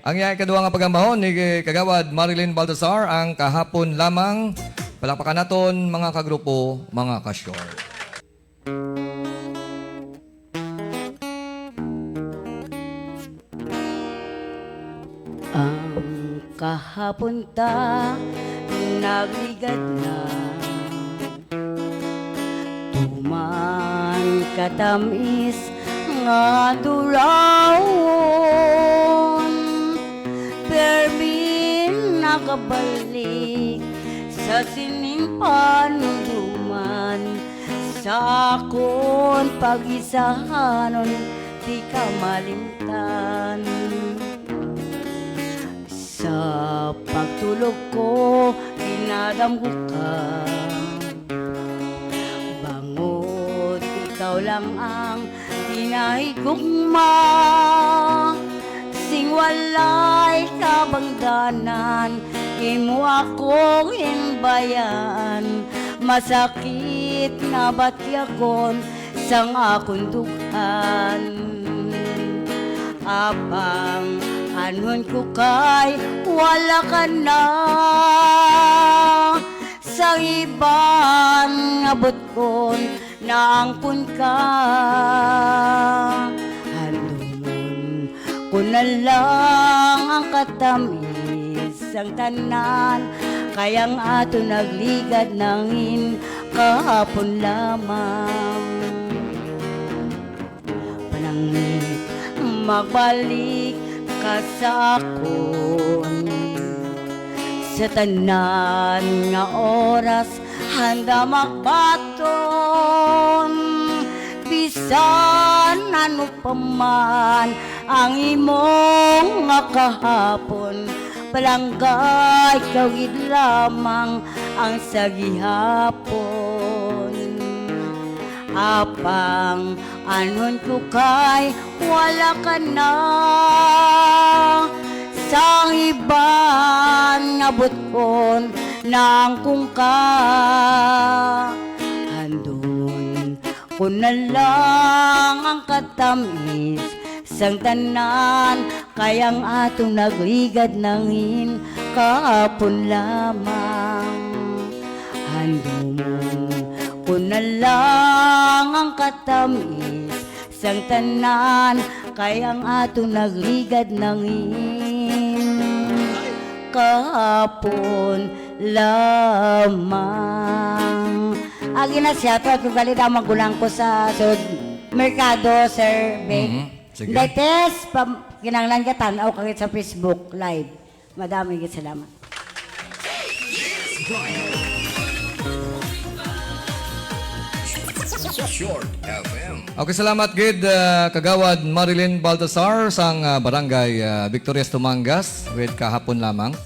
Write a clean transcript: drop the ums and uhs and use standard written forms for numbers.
Ang iyang ikaduha nga pagambahon ni Kagawad Marilyn Baltasar ang kahapon lamang. Palakpakan naton mga kagrupo, mga ka-short. Ang kahapon ta nagligad na tuman katamis nga durawon permin nakabalik sa sining panuduman sa akon pag-isahanon di ka malimtan. Sa pagtulog ko, kinadamgo ka. Bangot, ikaw lang ang hinahigugma. Sing walay kabangdanan, imo akong hinbayan. Masakit na batyagon sang akong dughan. Abang anon ko kay wala ka na sa ibang abot kon naangkon ka handumon ko na lang ang katamis ang tanan kayang ato nagligad nangin kahapon lamang panangit magbalik ka sa akon sa tanan nga oras handa magbaton bisan ano pa man ang imong nga kahapon palanggay kawid lamang ang sagihapon apang anon ko kay wala ka na sang ibang abot kon naangkong ka handon ko na lang ang katamis sang tanan kayang atong nagligad nangin kahapon lamang handon ko na lang ang katamis sang tanan kayang atong nagligad nangin kahapon lamang. Agi na siya to at kugali daw magulang ko sa merkado, Sir Beng. Sige. Dates, kinanglan ka tanaw kagit sa Facebook Live. Madami gid salamat. Short FM. Okay, salamat gid Kagawad Marilyn Baltasar sang Barangay Victorias Tumangas with kahapon lamang.